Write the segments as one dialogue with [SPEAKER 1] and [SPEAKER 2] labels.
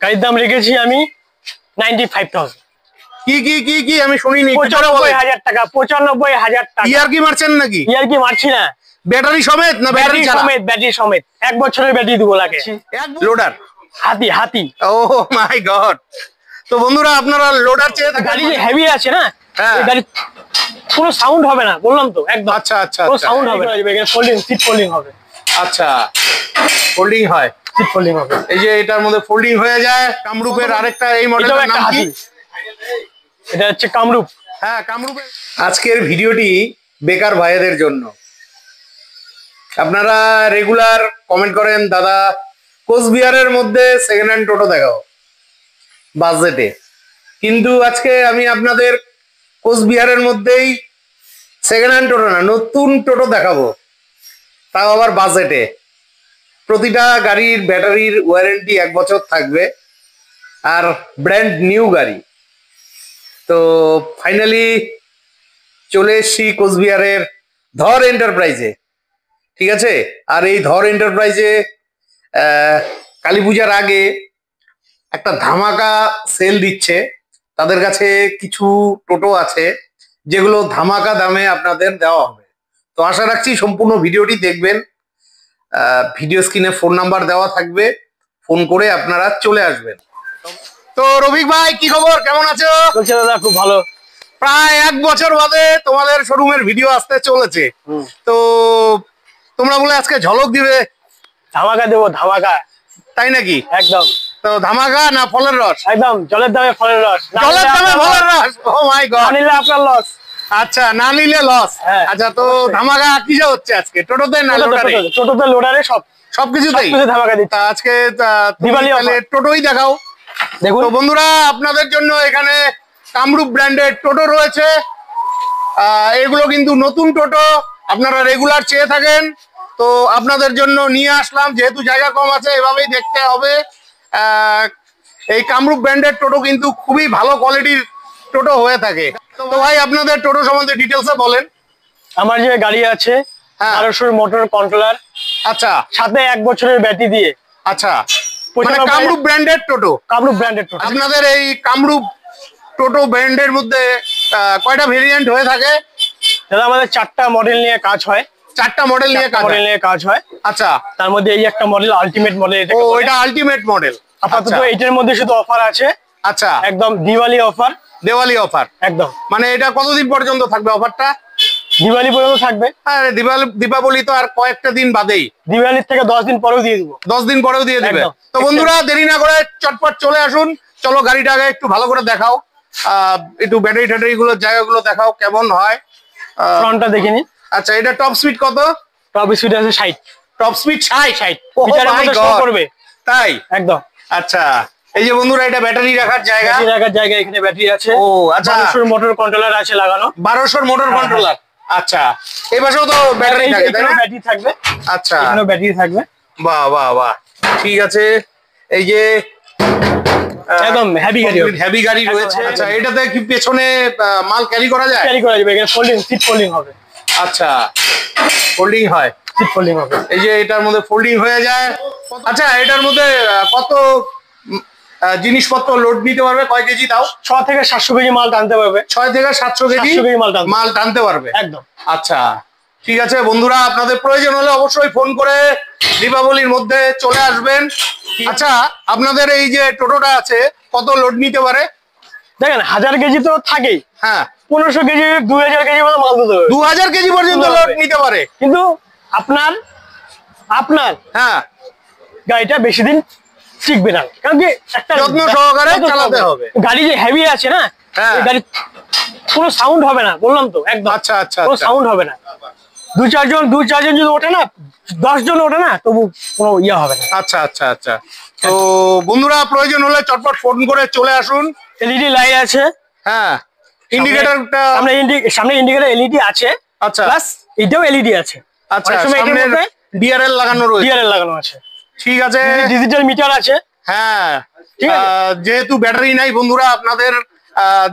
[SPEAKER 1] গাড়ির দাম রেখেছি আমি 95,000।
[SPEAKER 2] কি কি কি কি আমি শুনিনি।
[SPEAKER 1] 95,000 টাকা। 95,000 টাকা।
[SPEAKER 2] ইয়ার কি মারছেন নাকি?
[SPEAKER 1] ইয়ার কি মারছি না।
[SPEAKER 2] ব্যাটারি সমেত না ব্যাটারি
[SPEAKER 1] সমেত? ব্যাটারি সমেত। 1 বছরের ব্যাটারি দিব লাগে।
[SPEAKER 2] লোডার
[SPEAKER 1] হাতি হাতি।
[SPEAKER 2] ও মাই গড। তো বন্ধুরা আপনারা লোডার চেয়ে
[SPEAKER 1] গাড়ি যে হেভি আছে না,
[SPEAKER 2] হ্যাঁ,
[SPEAKER 1] গাড়ি কোনো সাউন্ড হবে না, বললাম তো একদম।
[SPEAKER 2] আচ্ছা আচ্ছা,
[SPEAKER 1] কোনো সাউন্ড হবে না। ফোল্ডিং, সিট ফোল্ডিং হবে।
[SPEAKER 2] আচ্ছা, ফোল্ডিং হয়,
[SPEAKER 1] সিট ফোল্ডিং হবে।
[SPEAKER 2] এই যে এটার মধ্যে ফোল্ডিং হয়ে যায়। কামরূপের আরেকটা এই মডেলের নাম কি?
[SPEAKER 1] এটা হচ্ছে কামরূপ।
[SPEAKER 2] হ্যাঁ, কামরূপের। আজকের ভিডিওটি বেকার ভাইদের জন্য। আপনারা রেগুলার কমেন্ট করেন, দাদা কোচবিহারের মধ্যে সেকেন্ড হ্যান্ড টোটো দেখাও বাজেটে। কিন্তু আজকে আমি আপনাদের কোচবিহারের মধ্যেই সেকেন্ড হ্যান্ড টোটো না, নতুন টোটো দেখাবো, তাও আবার বাজেটে। প্রতিটা গাড়ির ব্যাটারির ওয়ারেন্টি 1 বছর থাকবে, আর ব্র্যান্ড নিউ গাড়ি। তো ফাইনালি চলে এসছি কোচবিহারের ধর এন্টারপ্রাইজে, ঠিক আছে। আর এই ধর এন্টারপ্রাইজে কালী পূজার আগে একটা ধামাকা সেল দিচ্ছে। তাদের কাছে কিছু টোটো আছে যেগুলো ধামাকা দামে আপনাদের দেওয়া হবে। তো আশা রাখছি সম্পূর্ণ ভিডিওটি দেখবেন। ভিডিও স্ক্রিনে ফোন নাম্বার দেওয়া থাকবে, ফোন করে আপনারা চলে আসবেন। তো রফিক ভাই, কি খবর, কেমন আছো?
[SPEAKER 1] চলছে দাদা, খুব ভালো।
[SPEAKER 2] প্রায় 1 বছর বাদে তোমাদের শোরুমের ভিডিও আসতে চলেছে। তো তোমরা বলে আজকে ঝলক দিবে।
[SPEAKER 1] ধামাকা দেবো, ধামাকা।
[SPEAKER 2] তাই নাকি?
[SPEAKER 1] একদম।
[SPEAKER 2] তো ধামাকা না ফলের রস?
[SPEAKER 1] একদম, জলের দামে ফলের রস।
[SPEAKER 2] জলের দামে ফলের রস। ও মাই গড।
[SPEAKER 1] নিলে আপনার লস।
[SPEAKER 2] আচ্ছা, না নিলে লস। আচ্ছা, তো ধামাকা কিসে হচ্ছে আজকে? টোটোতে না লোডারে?
[SPEAKER 1] টোটোতে, লোডারে,
[SPEAKER 2] সবকিছুতেই
[SPEAKER 1] ধামাকা দিচ্ছে
[SPEAKER 2] আজকে।
[SPEAKER 1] দিওয়ালি
[SPEAKER 2] টোটোই দেখাও। দেখুন তো বন্ধুরা, আপনাদের জন্য এখানে কামরূপ ব্র্যান্ডের টোটো রয়েছে। এগুলো কিন্তু নতুন টোটো, আপনারা রেগুলার চেয়ে থাকেন। তো আপনাদের জন্য নিয়ে আসলাম, যেহেতু জায়গা কম আছে, এভাবেই দেখতে হবে। এই কামরূপ ব্র্যান্ডের টোটো কিন্তু খুবই ভালো কোয়ালিটির টোটো হয়ে থাকে। তো ভাই, আপনাদের টোটো সম্বন্ধে ডিটেলসে বলেন।
[SPEAKER 1] আমার যে গাড়ি আছে 1200 মোটর কন্ট্রোলার,
[SPEAKER 2] আচ্ছা,
[SPEAKER 1] সাথে 1 বছরের ব্যাটারি দিয়ে।
[SPEAKER 2] আচ্ছা, মানে কামরূপ ব্র্যান্ডের টোটো।
[SPEAKER 1] কামরূপ ব্র্যান্ডের টোটো।
[SPEAKER 2] আপনাদের এই কামরূপ টোটো ব্র্যান্ডের মধ্যে কয়টা ভেরিয়েন্ট হয়ে থাকে?
[SPEAKER 1] দাদা আমাদের 4টা মডেল নিয়ে কাজ হয়।
[SPEAKER 2] 4টা মডেল নিয়ে
[SPEAKER 1] কাজ হয়।
[SPEAKER 2] আচ্ছা,
[SPEAKER 1] তার মধ্যে এই একটা মডেল আলটিমেট মডেল।
[SPEAKER 2] ও, এটা আলটিমেট মডেল।
[SPEAKER 1] আপাতত এইটার মধ্যে শুধু অফার আছে।
[SPEAKER 2] আচ্ছা,
[SPEAKER 1] একদম দিওয়ালি অফার।
[SPEAKER 2] দিওয়ালি অফার
[SPEAKER 1] একদম।
[SPEAKER 2] মানে এটা কতদিন পর্যন্ত থাকবে অফারটা?
[SPEAKER 1] দিওয়ালি পর্যন্ত থাকবে।
[SPEAKER 2] আরে দীপাবলি তো আর কয়েকটা দিন বাদেই।
[SPEAKER 1] দিওয়ালির থেকে 10 দিন পরেও দিয়ে দিব।
[SPEAKER 2] 10 দিন পরেও দিয়ে দিবে। তো বন্ধুরা, দেরি না করে চটপট চলে আসুন। চলো গাড়িটা আগে একটু ভালো করে দেখাও, একটু ব্যাটারি ট্যাটারি গুলোর জায়গাগুলো দেখাও কেমন হয়।
[SPEAKER 1] ফ্রন্টটা দেখে নিন।
[SPEAKER 2] আচ্ছা, এটা টপ স্পিড কত?
[SPEAKER 1] টপ স্পিড আছে 60।
[SPEAKER 2] টপ স্পিড 60
[SPEAKER 1] মিটারের মধ্যে শো করবে।
[SPEAKER 2] তাই?
[SPEAKER 1] একদম।
[SPEAKER 2] আচ্ছা, এই যে বন্ধুরা, এটা ব্যাটারি রাখার জায়গা।
[SPEAKER 1] এখানে ব্যাটারি আছে।
[SPEAKER 2] ও আচ্ছা,
[SPEAKER 1] 1200 মোটর কন্ট্রোলার আছে লাগানো।
[SPEAKER 2] 1200 মোটর কন্ট্রোলার। আচ্ছা, এই পাশেও তো ব্যাটারি থাকে, তাই না?
[SPEAKER 1] ব্যাটারি থাকবে।
[SPEAKER 2] আচ্ছা,
[SPEAKER 1] এখানেও ব্যাটারি থাকবে।
[SPEAKER 2] বাহ বাহ বাহ, ঠিক আছে। এই যে
[SPEAKER 1] একদম হেভি গাড়ি,
[SPEAKER 2] হেভি গাড়ি রয়েছে। আচ্ছা, এটাতে কি পেছনে মাল ক্যারি করা যায়?
[SPEAKER 1] ক্যারি করা যাবে। এখানে ফোল্ডিং, সিট ফোল্ডিং হবে।
[SPEAKER 2] আচ্ছা, ফোল্ডিং হয়,
[SPEAKER 1] সিট ফোল্ডিং হবে।
[SPEAKER 2] এই যে এটার মধ্যে ফোল্ডিং হয়ে যায়। আচ্ছা, এটার মধ্যে কত জিনিসপত্র লোড নিতে পারবে? কয় কেজি তাও?
[SPEAKER 1] 6 থেকে 700 কেজি মাল টানতে পারবে।
[SPEAKER 2] 6 থেকে 700 কেজি মাল টানতে পারবে।
[SPEAKER 1] একদম।
[SPEAKER 2] আচ্ছা, ঠিক আছে বন্ধুরা, আপনাদের প্রয়োজন হলে অবশ্যই ফোন করে দীপাবলির মধ্যে চলে আসবেন। আচ্ছা, আপনাদের এই যে টোটোটা আছে, কত লোড নিতে পারে?
[SPEAKER 1] দেখেন, 1000 কেজি তো থাকেই।
[SPEAKER 2] হ্যাঁ,
[SPEAKER 1] 1500 কেজি, 2000 কেজি মতো মাল দিতে হবে।
[SPEAKER 2] 2000 কেজি পর্যন্ত লোড নিতে পারে।
[SPEAKER 1] কিন্তু আপনার
[SPEAKER 2] হ্যাঁ,
[SPEAKER 1] গাড়িটা বেশি দিন শিখবে না, কারণ কি একটা
[SPEAKER 2] যত্ন সহকারে চালাতে হবে।
[SPEAKER 1] গাড়ি যে হেভি আছে না, এই গাড়ি কোনো সাউন্ড হবে না, বললাম তো একদম।
[SPEAKER 2] আচ্ছা আচ্ছা,
[SPEAKER 1] কোনো সাউন্ড হবে না। 2-4 জন যদি ওঠে না, 10 জন ওঠে না, তবু কোনো ইয়ে হবে না।
[SPEAKER 2] আচ্ছা আচ্ছা আচ্ছা, তো বন্ধুরা প্রয়োজন হলে চটপট ফোন করে চলে আসুন।
[SPEAKER 1] এলইডি লাইট আছে।
[SPEAKER 2] হ্যাঁ, ইন্ডিকেটরটা
[SPEAKER 1] সামনে ইন্ডিকেটর এলইডি আছে।
[SPEAKER 2] আচ্ছা,
[SPEAKER 1] প্লাস এটাও এলইডি আছে।
[SPEAKER 2] আচ্ছা, সামনে ডিআরএল লাগানো রয়েছে।
[SPEAKER 1] ডিআরএল লাগানো আছে,
[SPEAKER 2] ঠিক আছে।
[SPEAKER 1] ডিজিটাল মিটার আছে।
[SPEAKER 2] হ্যাঁ, যেহেতু ব্যাটারি নাই বন্ধুরা, আপনাদের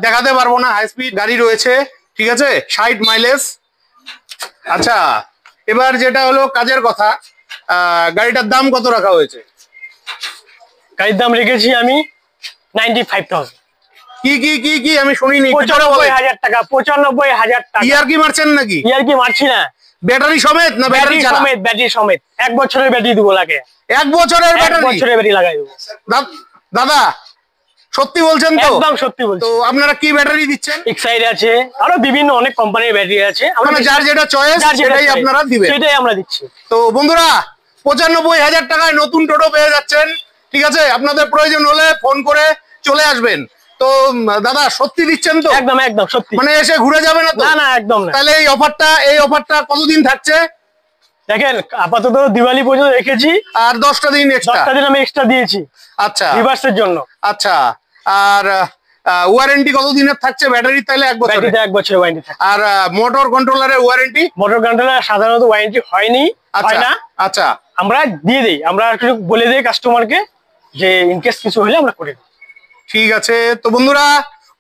[SPEAKER 2] দেখাতে পারবো না। হাই স্পিড গাড়ি রয়েছে, ঠিক আছে, 60 মাইলেজ। আচ্ছা, এবার যেটা হলো কাজের কথা, গাড়িটার দাম কত রাখা হয়েছে?
[SPEAKER 1] গাড়ির দাম রেখেছি আমি 95,000।
[SPEAKER 2] কি কি কি কি আমি শুনিনি,
[SPEAKER 1] 95,000 টাকা, 95,000 টাকা।
[SPEAKER 2] ইয়ার কি মারছেন নাকি?
[SPEAKER 1] ইয়ার কি মারছি না,
[SPEAKER 2] ব্যাটারি সমেত না ব্যাটারি ছাড়া?
[SPEAKER 1] সমেত, ব্যাটারি সমেত। 1 বছরের ব্যাটারি দেবো লাগে।
[SPEAKER 2] 1 বছরের
[SPEAKER 1] 1
[SPEAKER 2] ব্যাটারি?
[SPEAKER 1] বছরের ব্যাটারি লাগাই দেবো।
[SPEAKER 2] দাদা সত্যি বলছেন তো?
[SPEAKER 1] একদম সত্যি বলছি।
[SPEAKER 2] তো আপনারা কি ব্যাটারি দিচ্ছেন?
[SPEAKER 1] এক্সাইড আছে, আরো বিভিন্ন অনেক কোম্পানির ব্যাটারি আছে।
[SPEAKER 2] মানে যার যেটা চয়েস সেটাই আপনারা দিবেন?
[SPEAKER 1] সেটাই আমরা দিচ্ছি।
[SPEAKER 2] তো বন্ধুরা 95,000 টাকায় নতুন টোটো পেয়ে যাচ্ছেন। ঠিক আছে, আপনাদের প্রয়োজন হলে ফোন করে চলে আসবেন। তো দাদা সত্যি দিচ্ছেন তো?
[SPEAKER 1] একদম একদম সত্যি।
[SPEAKER 2] মানে এসে ঘুরে যাবে না তো?
[SPEAKER 1] না না একদম না।
[SPEAKER 2] তাহলে এই অফারটা কতদিন থাকছে?
[SPEAKER 1] দেখেন আপাতত দিওয়ালি পর্যন্ত রেখেছি,
[SPEAKER 2] আর 10টা দিন এক্সট্রা।
[SPEAKER 1] 10টা দিন আমি এক্সট্রা দিয়েছি
[SPEAKER 2] আচ্ছা,
[SPEAKER 1] রিভার্সের জন্য।
[SPEAKER 2] আচ্ছা, আর ওয়ারেন্টি কতদিনের থাকছে ব্যাটারি? তাহলে 1 বছর।
[SPEAKER 1] ব্যাটারিতে 1 বছরের ওয়ারেন্টি থাকে।
[SPEAKER 2] আর মোটর কন্ট্রোলারের ওয়ারেন্টি?
[SPEAKER 1] মোটর কন্ট্রোলার সাধারণত ওয়ারেন্টি হয়নি, হয় না।
[SPEAKER 2] আচ্ছা,
[SPEAKER 1] আমরা দিয়ে দেই, আমরা একটু বলে দেই কাস্টমারকে যে ইনকেস কিছু হলে আমরা করে দিই।
[SPEAKER 2] ঠিক আছে। তো বন্ধুরা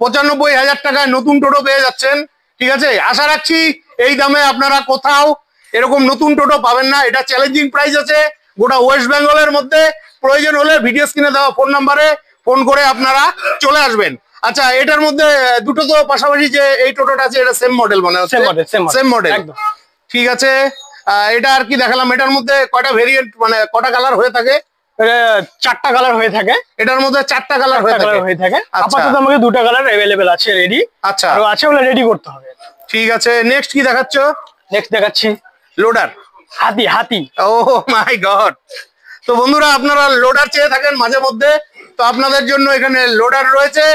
[SPEAKER 2] 95,000 টাকায় নতুন টোটো পেয়ে যাচ্ছেন। ঠিক আছে, আশা রাখছি এই দামে আপনারা কোথাও এরকম নতুন টোটো পাবেন না। এটা চ্যালেঞ্জিং প্রাইস আছে গোটা ওয়েস্ট বেঙ্গলের মধ্যে। প্রয়োজন হলে ভিডিও স্ক্রিনে দেওয়া ফোন নাম্বারে ফোন করে আপনারা চলে আসবেন। আচ্ছা, এটার মধ্যে দুটো তো পাশাপাশি যে এই টোটোটা আছে এটা সেম মডেল মনে হচ্ছে? Same model. ঠিক আছে, এটা আর কি দেখালাম। এটার মধ্যে কয়টা ভেরিয়েন্ট, মানে কটা কালার হয়ে থাকে?
[SPEAKER 1] 4টা কালার হয়ে থাকে।
[SPEAKER 2] এটার মধ্যে 4টা কালার হয়ে থাকে।
[SPEAKER 1] আপাতত আমাকে 2টা কালার अवेलेबल আছে রেডি।
[SPEAKER 2] আচ্ছা,
[SPEAKER 1] আর আছে ওগুলো রেডি করতে হবে।
[SPEAKER 2] ঠিক আছে, নেক্সট কি দেখাচ্ছ?
[SPEAKER 1] নেক্সট দেখাচ্ছি
[SPEAKER 2] লোডার।
[SPEAKER 1] হাতি।
[SPEAKER 2] ও মাই গড। তো বন্ধুরা আপনারা লোডার চেয়ে থাকেন মাঝে মধ্যে, তো আপনাদের জন্য এখানে লোডার রয়েছে।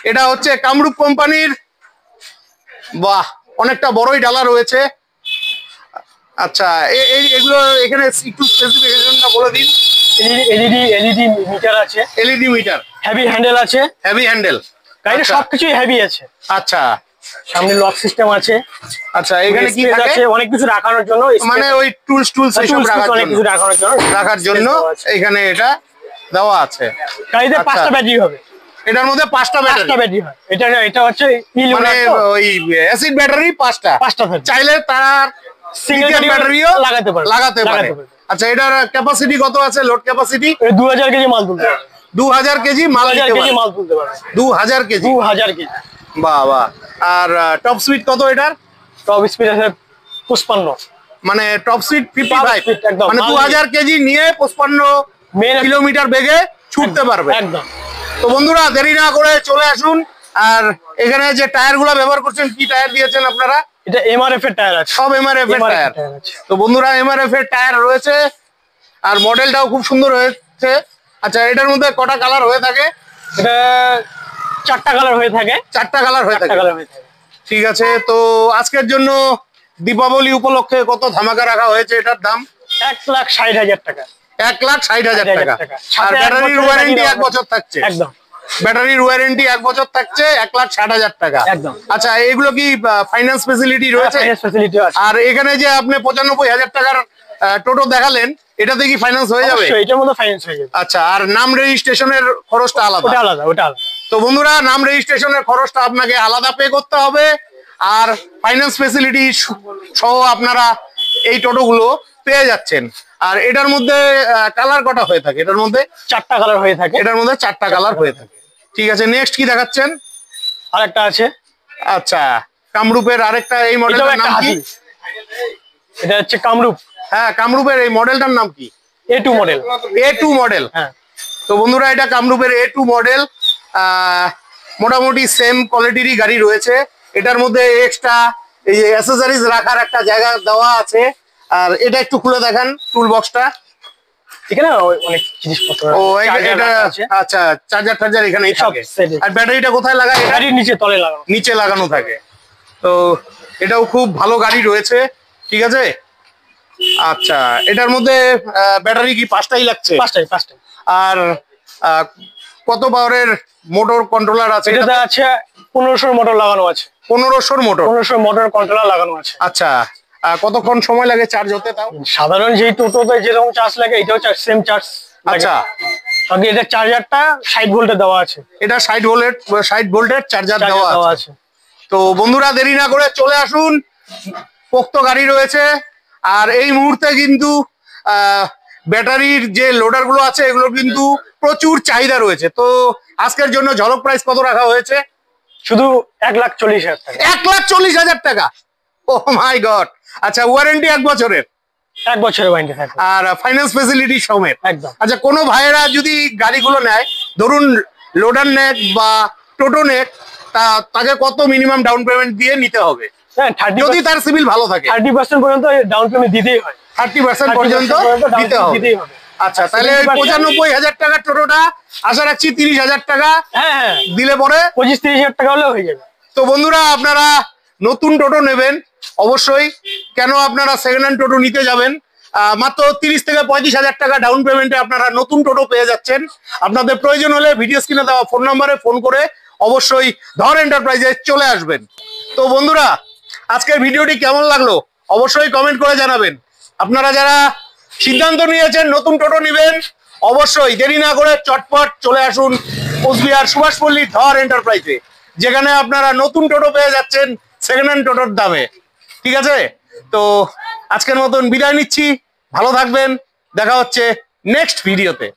[SPEAKER 2] এটা হচ্ছে কামরূপ কোম্পানির। বাহ, অনেকটা বড়ই ডালা রয়েছে। আচ্ছা, এগুলো এখানে একটু স্পেসিফিকেশনটা বলে দিন।
[SPEAKER 1] এলইডি মিটার আছে,
[SPEAKER 2] এলইডি মিটার,
[SPEAKER 1] হেভি হ্যান্ডেল আছে।
[SPEAKER 2] হেভি হ্যান্ডেল,
[SPEAKER 1] গাড়িতে সবকিছুই হেভি আছে।
[SPEAKER 2] আচ্ছা,
[SPEAKER 1] সামনে লক সিস্টেম আছে।
[SPEAKER 2] আচ্ছা, এখানে কি
[SPEAKER 1] আছে? অনেক কিছু রাখানোর জন্য,
[SPEAKER 2] মানে ওই টুলস এইসব রাখার জন্য এখানে এটা দেওয়া আছে।
[SPEAKER 1] গাড়িতে 5টা ব্যাটারি হবে।
[SPEAKER 2] এটার মধ্যে 5টা ব্যাটারি
[SPEAKER 1] হয়। এটা হচ্ছে
[SPEAKER 2] মানে ওই অ্যাসিড ব্যাটারি 5টা চাইলে তার
[SPEAKER 1] সিঙ্গেল ব্যাটারিও লাগাতে পারে।
[SPEAKER 2] আচ্ছা, এটার ক্যাপাসিটি কত আছে? লোড ক্যাপাসিটি
[SPEAKER 1] 2000 কেজি মাল তুলতে পারবে।
[SPEAKER 2] 2000 কেজি মাল
[SPEAKER 1] তুলতে পারবে।
[SPEAKER 2] 2000 কেজি। বাহ বাহ। আর টপ স্পিড কত এটার?
[SPEAKER 1] টপ স্পিড আছে 55,
[SPEAKER 2] মানে টপ স্পিড 55, মানে 2000 কেজি নিয়ে 55 কিলোমিটার বেগে ছুটতে পারবে একদম। তো বন্ধুরা দেরি না করে চলে আসুন। আর এখানে যে টায়ার গুলা ব্যবহার করছেন, কি টায়ার দিয়েছেন আপনারা?
[SPEAKER 1] এটা এমআরএফ এর টায়ার আছে,
[SPEAKER 2] সব এমআরএফ এর টায়ার। তো বন্ধুরা এমআরএফ এর টায়ার রয়েছে, আর মডেলটাও খুব সুন্দর হয়েছে। আচ্ছা, এটার মধ্যে কটা কালার হয়ে থাকে?
[SPEAKER 1] এটা 4টা কালার হয়ে থাকে।
[SPEAKER 2] 4টা কালার হয়ে থাকে। ঠিক আছে। তো আজকের জন্য দীপাবলি উপলক্ষে কত ধামাকা রাখা হয়েছে এটার দাম?
[SPEAKER 1] 1,60,000 টাকা।
[SPEAKER 2] 1,60,000 টাকা। আর ব্যাটারির ওয়ারেন্টি 1 বছর থাকছে।
[SPEAKER 1] একদম,
[SPEAKER 2] ব্যাটারির ওয়ারেন্টি 1 বছর থাকছে, 1,60,000 টাকা।
[SPEAKER 1] একদম।
[SPEAKER 2] আচ্ছা, এগুলো কি ফাইন্যান্স ফ্যাসিলিটি রয়েছে? আর এখানে যে আপনি 95,000 টাকার টোটো দেখালেন, এটাতে কি ফাইন্যান্স হয়ে যাবে?
[SPEAKER 1] এটার মধ্যে ফাইন্যান্স হয়ে যাবে।
[SPEAKER 2] আচ্ছা, আর নাম রেজিস্ট্রেশনের খরচটা আলাদা?
[SPEAKER 1] ওটা আলাদা।
[SPEAKER 2] তো বন্ধুরা নাম রেজিস্ট্রেশনের খরচটা আপনাকে আলাদা পে করতে হবে। আর ফাইন্যান্স ফ্যাসিলিটি সহ আপনারা এই টোটোগুলো পেয়ে যাচ্ছেন। আর এটার মধ্যে কালার কটা হয়ে থাকে? এটার মধ্যে
[SPEAKER 1] 4টা কালার হয়ে থাকে।
[SPEAKER 2] এটার মধ্যে 4টা কালার হয়ে থাকে। ঠিক আছে, নেক্সট কি দেখাচ্ছেন?
[SPEAKER 1] আরেকটা আছে।
[SPEAKER 2] আচ্ছা, কামরূপের আরেকটা এই মডেলটার নাম কি?
[SPEAKER 1] এটা হচ্ছে কামরূপ।
[SPEAKER 2] হ্যাঁ, কামরূপের এই মডেলটার নাম কি?
[SPEAKER 1] A2 model.
[SPEAKER 2] A2 model.
[SPEAKER 1] হ্যাঁ।
[SPEAKER 2] তো বন্ধুরা এটা কামরূপের A2 মডেল। মোটামুটি সেম কোয়ালিটিরই গাড়ি রয়েছে। এটার মধ্যে এক্সট্রা এই যে অ্যাসেসরিজ রাখার একটা জায়গা দেওয়া আছে। আর এটা একটু খুলে দেখান টুল বক্সটা।
[SPEAKER 1] এখানে অনেক জিনিসপত্র।
[SPEAKER 2] ও এটা আচ্ছা, চার্জার এখানেই থাকে। আর ব্যাটারিটা কোথায় লাগায়?
[SPEAKER 1] গাড়ির নিচে, তলে লাগানো।
[SPEAKER 2] নিচে লাগানো থাকে। তো এটাও খুব ভালো গাড়ি রয়েছে। ঠিক আছে। আচ্ছা, এটার মধ্যে ব্যাটারি কি 5টাই লাগছে?
[SPEAKER 1] 5টাই।
[SPEAKER 2] আর কত পাওয়ারের মোটর কন্ট্রোলার আছে?
[SPEAKER 1] এটাতে আছে 1500 মোটর লাগানো আছে।
[SPEAKER 2] 1500 মোটর?
[SPEAKER 1] 1500 মোটর কন্ট্রোলার লাগানো আছে।
[SPEAKER 2] আচ্ছা, কতক্ষণ সময় লাগে চার্জ হতে? তাও
[SPEAKER 1] সাধারণ যেই টোটোতে যেরকম চার্জ লাগে এটাও সেম চার্জ।
[SPEAKER 2] আচ্ছা,
[SPEAKER 1] আগে এটা চার্জারটা 60 ভোল্টের দেওয়া আছে।
[SPEAKER 2] এটা 60 ভোল্টের চার্জার দেওয়া আছে। তো বন্ধুরা দেরি না করে চলে আসুন, পোক্ত গাড়ি রয়েছে। আর এই মুহূর্তে কিন্তু ব্যাটারির যে লোডার গুলো আছে এগুলো কিন্তু প্রচুর চাহিদা রয়েছে। তো আজকের জন্য ঝলক প্রাইস কত রাখা হয়েছে?
[SPEAKER 1] শুধু 1,40,000 টাকা।
[SPEAKER 2] 1,40,000 টাকা। ও মাই গড। আচ্ছা, ওয়ারেন্টি 1 বছরের,
[SPEAKER 1] 1 বছরের ওয়ারেন্টি থাকবে
[SPEAKER 2] আর ফাইন্যান্স ফেসিলিটি সমেত।
[SPEAKER 1] একদম।
[SPEAKER 2] আচ্ছা, কোনো ভাইয়েরা যদি গাড়িগুলো নেয়, ধরুন লোডার নেক বা টোটো নেক, তাকে কত মিনিমাম ডাউন পেমেন্ট দিয়ে নিতে হবে?
[SPEAKER 1] হ্যাঁ,
[SPEAKER 2] যদি তার সিভিল ভালো থাকে
[SPEAKER 1] 30% পর্যন্ত ডাউন পেমেন্ট দিতেই হয়।
[SPEAKER 2] 30% পর্যন্ত দিতে হবে। আচ্ছা, তাহলে 95,000 টাকার টোটোটা আশা রাখছি 30,000 টাকা
[SPEAKER 1] হ্যাঁ
[SPEAKER 2] দিলে পরে
[SPEAKER 1] 25-30,000 টাকা হলেও হয়ে যাবে।
[SPEAKER 2] তো বন্ধুরা, আপনারা নতুন টোটো নেবেন অবশ্যই, কেন আপনারা সেকেন্ড হ্যান্ড টোটো নিতে যাবেন, মাত্র 30 থেকে 35,000 টাকা ডাউন পেমেন্টে আপনারা নতুন টোটো পেয়ে যাচ্ছেন। আপনাদের প্রয়োজন হলে ভিডিও স্ক্রিনে দেওয়া ফোন নম্বরে ফোন করে অবশ্যই ধর এন্টারপ্রাইজে চলে আসবেন। তো বন্ধুরা, আজকের ভিডিওটি কেমন লাগলো অবশ্যই কমেন্ট করে জানাবেন। আপনারা যারা সিদ্ধান্ত নিয়েছেন নতুন টোটো নেবেন, অবশ্যই দেরি না করে চটপট চলে আসুন কোচবিহার সুভাষপল্লী ধর এন্টারপ্রাইজে, যেখানে আপনারা নতুন টোটো পেয়ে যাচ্ছেন সেকেন্ড হ্যান্ড টোটোর দামে। ঠিক আছে, তো আজকের মতন বিদায় নিচ্ছি, ভালো থাকবেন, দেখা হচ্ছে নেক্সট ভিডিওতে।